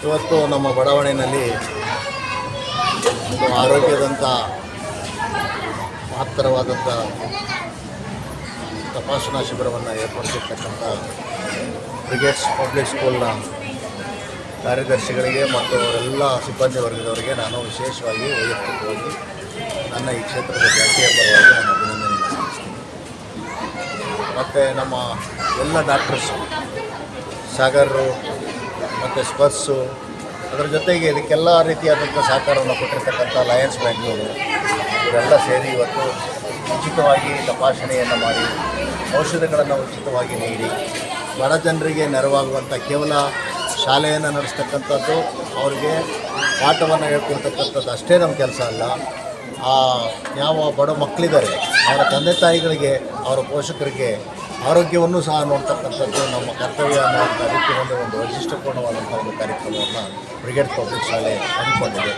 ಇವತ್ತು ನಮ್ಮ ಬಡಾವಣೆಯಲ್ಲಿ ಆರೋಗ್ಯದಂಥ ಮಹತ್ತರವಾದಂಥ ತಪಾಸಣಾ ಶಿಬಿರವನ್ನು ಏರ್ಪಡಿಸಿರ್ತಕ್ಕಂಥ ಬ್ರಿಗೇಡ್ಸ್ ಪಬ್ಲಿಕ್ ಸ್ಕೂಲ್ನ ಕಾರ್ಯದರ್ಶಿಗಳಿಗೆ ಮತ್ತು ಅವರೆಲ್ಲ ಸಿಬ್ಬಂದಿ ವರ್ಗದವರಿಗೆ ನಾನು ವಿಶೇಷವಾಗಿ ವೈಯಕ್ತಿಕವಾಗಿ ನನ್ನ ಈ ಕ್ಷೇತ್ರದ ಜನತೆಯ ಪರವಾಗಿ ನಾನು ಅಭಿನಂದನೆಯನ್ನು ಸಲ್ಲಿಸ್ತೀನಿ. ಮತ್ತು ನಮ್ಮ ಎಲ್ಲ ಡಾಕ್ಟರ್ಸು, ಸಾಗರರು ಮತ್ತು ಸ್ಪರ್ಸು, ಅದರ ಜೊತೆಗೆ ಇದಕ್ಕೆಲ್ಲ ರೀತಿಯಾದಂಥ ಸಹಕಾರವನ್ನು ಕೊಟ್ಟಿರ್ತಕ್ಕಂಥ ಲಯನ್ಸ್ ಬ್ಯಾಂಗ್ಳೂರು ಇವರೆಲ್ಲ ಸೇರಿ ಇವತ್ತು ಉಚಿತವಾಗಿ ತಪಾಸಣೆಯನ್ನು ಮಾಡಿ ಔಷಧಿಗಳನ್ನು ಉಚಿತವಾಗಿ ನೀಡಿ ಬಡ ಜನರಿಗೆ ನೆರವಾಗುವಂಥ ಕೇವಲ ಶಾಲೆಯನ್ನು ನಡೆಸ್ತಕ್ಕಂಥದ್ದು, ಅವರಿಗೆ ಪಾಠವನ್ನು ಹೇಳ್ಕೊಡ್ತಕ್ಕಂಥದ್ದು ಅಷ್ಟೇ ನಮ್ಮ ಕೆಲಸ ಅಲ್ಲ. ಯಾವ ಬಡ ಮಕ್ಕಳಿದ್ದಾರೆ ಅವರ ತಂದೆ ತಾಯಿಗಳಿಗೆ, ಅವರ ಪೋಷಕರಿಗೆ ಆರೋಗ್ಯವನ್ನು ಸಹ ನೋಡ್ತಕ್ಕಂಥದ್ದು ನಮ್ಮ ಕರ್ತವ್ಯ ಅನ್ನುವಂಥ ರೀತಿಯಲ್ಲಿ ಒಂದು ವೈಶಿಷ್ಟ್ಯಪೂರ್ಣವಾದಂಥ ಒಂದು ಕಾರ್ಯಕ್ರಮವನ್ನು ಬ್ರಿಗೇಡ್ ಪಬ್ಲಿಕ್ ಶಾಲೆ ಹಮ್ಮಿಕೊಂಡಿದೆ.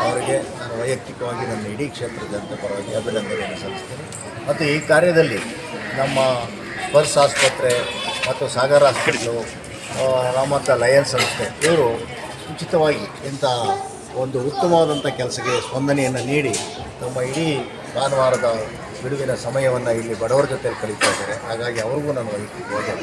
ಅವರಿಗೆ ನಾನು ವೈಯಕ್ತಿಕವಾಗಿ ನನ್ನ ಇಡೀ ಕ್ಷೇತ್ರದ ಜನತೆ ಪರವಾಗಿ ಅಭಿನಂದನೆಯನ್ನು ಸಲ್ಲಿಸ್ತೀನಿ. ಮತ್ತು ಈ ಕಾರ್ಯದಲ್ಲಿ ನಮ್ಮ ಸ್ಪರ್ಸ್ ಆಸ್ಪತ್ರೆ ಮತ್ತು ಸಾಗರ ಹಾಸ್ಪಿಟ್ಲು ಮತ್ತು ಲಯನ್ಸ್ ಸಂಸ್ಥೆ ಇವರು ಉಚಿತವಾಗಿ ಇಂಥ ಒಂದು ಉತ್ತಮವಾದಂಥ ಕೆಲಸಕ್ಕೆ ಸ್ಪಂದನೆಯನ್ನು ನೀಡಿ ನಮ್ಮ ಇಡೀ ಭಾನುವಾರದ ಬಿಡುವಿನ ಸಮಯವನ್ನು ಇಲ್ಲಿ ಬಡವರ ಜೊತೆ ಕಳೀತಾ ಇದ್ದಾರೆ. ಹಾಗಾಗಿ ಅವ್ರಿಗೂ ನಾನು ವೈಯಕ್ತಿಕವಾಗಿ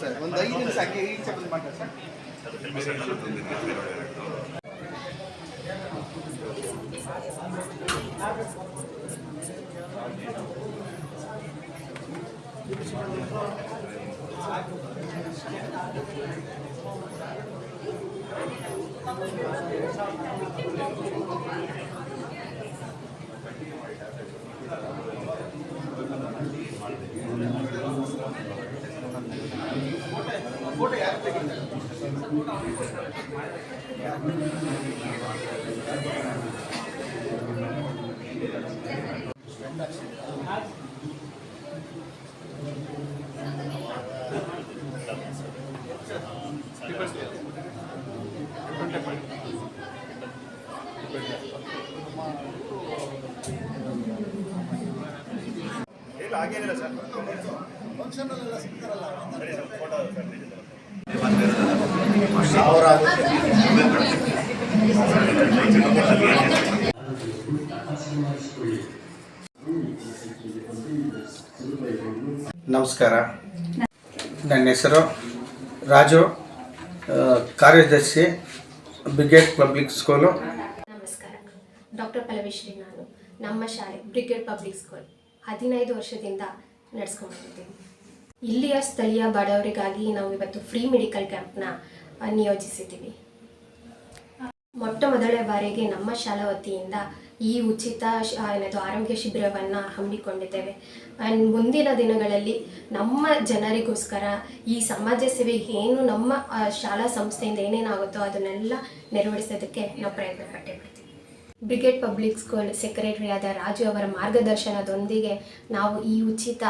ಸರ್ ಒಂದು 5 ನಿಮಿಷ ಹಾಕಿ ಈಗ ಬಂದು ಮಾಡ್ತಾರೆ ಸರ್. ಫೋಟೋ ಯಾರು ತೆಗಿತಾರೆ? ಹಾಗೇನಿಲ್ಲ ಸರ್, ಫಂಕ್ಷನಲ್ಲೆಲ್ಲ ಸಿಗ್ತಾರಲ್ಲ ಸಾವಿರ ಆಗುತ್ತೆ. ನಮಸ್ಕಾರ, ನನ್ನ ಹೆಸರು ರಾಜು, ಕಾರ್ಯದರ್ಶಿ ಬ್ರಿಗೇಡ್ ಪಬ್ಲಿಕ್ ಸ್ಕೂಲು. ನಮಸ್ಕಾರ, ಡಾಕ್ಟರ್ ಪಲ್ಲವಿಶ್ರೀ. ನಾನು ನಮ್ಮ ಶಾಲೆ ಬ್ರಿಗೇಡ್ ಪಬ್ಲಿಕ್ ಸ್ಕೂಲ್ 15 ವರ್ಷದಿಂದ ನಡೆಸ್ಕೊಂಡಿದ್ದೀವಿ. ಇಲ್ಲಿಯ ಸ್ಥಳೀಯ ಬಡವರಿಗಾಗಿ ನಾವು ಇವತ್ತು ಫ್ರೀ ಮೆಡಿಕಲ್ ಕ್ಯಾಂಪ್ನ ನಿಯೋಜಿಸಿದ್ದೀವಿ. ಮೊಟ್ಟ ಮೊದಲ ಬಾರಿಗೆ ನಮ್ಮ ಶಾಲಾ ವತಿಯಿಂದ ಈ ಉಚಿತ ಆರೋಗ್ಯ ಶಿಬಿರವನ್ನು ಹಮ್ಮಿಕೊಂಡಿದ್ದೇವೆ. ಮುಂದಿನ ದಿನಗಳಲ್ಲಿ ನಮ್ಮ ಜನರಿಗೋಸ್ಕರ ಈ ಸಮಾಜ ಸೇವೆ ಏನು ನಮ್ಮ ಶಾಲಾ ಸಂಸ್ಥೆಯಿಂದ ಏನೇನಾಗುತ್ತೋ ಅದನ್ನೆಲ್ಲ ನೆರವೇರಿಸೋದಕ್ಕೆ ನಾವು ಪ್ರಯತ್ನ ಪಟ್ಟೇ ಬಿಡ್ತೀವಿ. ಬ್ರಿಗೇಡ್ ಪಬ್ಲಿಕ್ ಸ್ಕೂಲ್ ಸೆಕ್ರೆಟರಿಯಾದ ರಾಜು ಅವರ ಮಾರ್ಗದರ್ಶನದೊಂದಿಗೆ ನಾವು ಈ ಉಚಿತ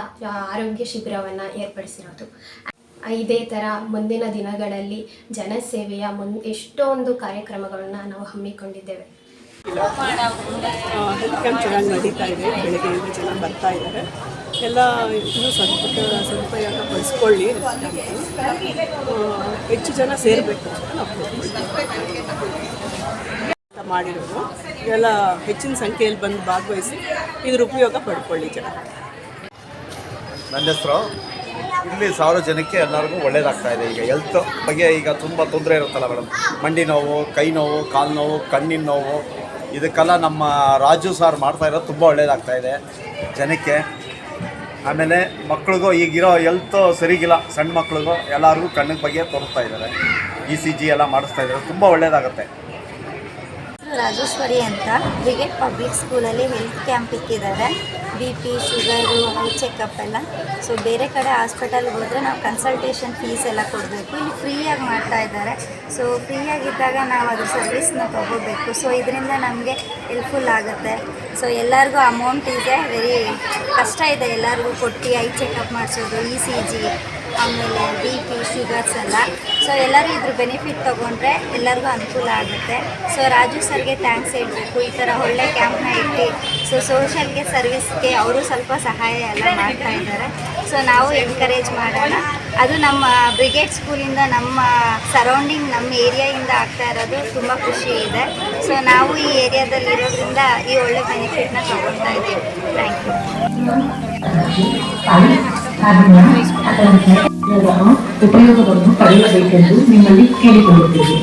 ಆರೋಗ್ಯ ಶಿಬಿರವನ್ನು ಏರ್ಪಡಿಸಿರೋದು. ಇದೇ ಥರ ಮುಂದಿನ ದಿನಗಳಲ್ಲಿ ಜನಸೇವೆಯ ಎಷ್ಟೊಂದು ಕಾರ್ಯಕ್ರಮಗಳನ್ನು ನಾವು ಹಮ್ಮಿಕೊಂಡಿದ್ದೇವೆ. ಹೆಲ್ತ್ ಕ್ಯಾಂಪ್ ಚೆನ್ನಾಗಿ ನಡೀತಾ ಇದೆ. ಬೆಳಗ್ಗೆಯಿಂದ ಜನ ಬರ್ತಾ ಇದ್ದಾರೆ. ಎಲ್ಲ ಇನ್ನೂ ಸದುಪಯೋಗ ಪಡಿಸ್ಕೊಳ್ಳಿ. ಹೆಚ್ಚು ಜನ ಸೇರಬೇಕು ಅಂತ ನಾವು ಮಾಡಿರೋದು. ಎಲ್ಲ ಹೆಚ್ಚಿನ ಸಂಖ್ಯೆಯಲ್ಲಿ ಬಂದು ಭಾಗವಹಿಸಿ ಇದ್ರ ಉಪಯೋಗ ಪಡ್ಕೊಳ್ಳಿ ಜನ. ನನ್ನ ಹೆಸರು. ಇಲ್ಲಿ 1000 ಜನಕ್ಕೆ ಎಲ್ಲರಿಗೂ ಒಳ್ಳೇದಾಗ್ತಾ ಇದೆ. ಈಗ ಹೆಲ್ತ್ ಬಗ್ಗೆ ಈಗ ತುಂಬ ತೊಂದರೆ ಇರುತ್ತಲ್ಲ ಮೇಡಮ್, ಮಂಡಿ ನೋವು, ಕೈ ನೋವು, ಕಾಲು ನೋವು, ಕಣ್ಣಿನ ನೋವು, ಇದಕ್ಕೆಲ್ಲ ನಮ್ಮ ರಾಜು ಸಾರ್ ಮಾಡ್ತಾ ಇರೋದು ತುಂಬ ಒಳ್ಳೇದಾಗ್ತಾ ಇದೆ ಜನಕ್ಕೆ. ಆಮೇಲೆ ಮಕ್ಳಿಗೂ ಈಗಿರೋ ಹೆಲ್ತ್ ಸರಿಗಿಲ್ಲ, ಸಣ್ಣ ಮಕ್ಳಿಗೂ ಎಲ್ಲರಿಗೂ ಕಣ್ಣಿನ ಬಗ್ಗೆ ತೋರಿಸ್ತಾ ಇದ್ದಾರೆ. ECG ಎಲ್ಲ ಮಾಡಿಸ್ತಾ ಇದ್ದಾರೆ, ತುಂಬ ಒಳ್ಳೇದಾಗುತ್ತೆ. ರಾಜೇಶ್ವರಿ ಅಂತ ಬ್ರಿಗೇಡ್ ಪಬ್ಲಿಕ್ ಸ್ಕೂಲಲ್ಲಿ ಹೆಲ್ತ್ ಕ್ಯಾಂಪ್ ಇಟ್ಟಿದ್ದಾರೆ. BP, ಶುಗರು, ಐ ಚೆಕಪ್ ಎಲ್ಲ. ಸೊ ಬೇರೆ ಕಡೆ ಹಾಸ್ಪಿಟಲ್ಗೆ ಹೋದರೆ ನಾವು ಕನ್ಸಲ್ಟೇಷನ್ ಫೀಸ್ ಎಲ್ಲ ಕೊಡಬೇಕು. ಇಲ್ಲಿ ಫ್ರೀಯಾಗಿ ಮಾಡ್ತಾ ಇದ್ದಾರೆ. ಸೊ ಫ್ರೀಯಾಗಿದ್ದಾಗ ನಾವು ಅದ್ರ ಸರ್ವಿಸ್ನ ತೊಗೋಬೇಕು. ಸೊ ಇದರಿಂದ ನಮಗೆ ಹೆಲ್ಪ್ಫುಲ್ ಆಗುತ್ತೆ. ಸೊ ಎಲ್ಲರಿಗೂ ಅಮೌಂಟ್ ಇದೆ, ವೆರಿ ಕಷ್ಟ ಇದೆ ಎಲ್ಲರಿಗೂ ಕೊಟ್ಟು ಐ ಚೆಕಪ್ ಮಾಡಿಸೋದು, ECG, ಆಮೇಲೆ BP, ಶುಗರ್ಸ್ ಎಲ್ಲ. ಸೊ ಎಲ್ಲರೂ ಇದ್ರ ಬೆನಿಫಿಟ್ ತೊಗೊಂಡ್ರೆ ಎಲ್ಲರಿಗೂ ಅನುಕೂಲ ಆಗುತ್ತೆ. ಸೊ ರಾಜು ಸರ್ಗೆ ಥ್ಯಾಂಕ್ಸ್ ಹೇಳಬೇಕು, ಈ ಥರ ಒಳ್ಳೆ ಕ್ಯಾಂಪ್ನ ಇಟ್ಟು ಸೊ ಸೋಷಲ್ಗೆ ಸರ್ವಿಸ್ಗೆ ಅವರು ಸ್ವಲ್ಪ ಸಹಾಯ ಎಲ್ಲ ಮಾಡ್ತಾ ಇದ್ದಾರೆ. ಸೊ ನಾವು ಎನ್ಕರೇಜ್ ಮಾಡೋಣ. ಅದು ನಮ್ಮ ಬ್ರಿಗೇಡ್ ಸ್ಕೂಲಿಂದ, ನಮ್ಮ ಸರೌಂಡಿಂಗ್, ನಮ್ಮ ಏರಿಯಾಯಿಂದ ಆಗ್ತಾ ಇರೋದು ತುಂಬ ಖುಷಿ ಇದೆ. ಸೊ ನಾವು ಈ ಏರಿಯಾದಲ್ಲಿ ಇರೋದ್ರಿಂದ ಈ ಒಳ್ಳೆ ಬೆನಿಫಿಟ್ನ ತೊಗೊಳ್ತಾ ಇದ್ದೀವಿ. Thank you. ಉಪಯೋಗವನ್ನು ಪಡೆಯಬೇಕೆಂದು ನಿಮ್ಮಲ್ಲಿ ಕೇಳಿಕೊಳ್ಳುತ್ತೇವೆ.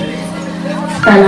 ಸ್ಥಳ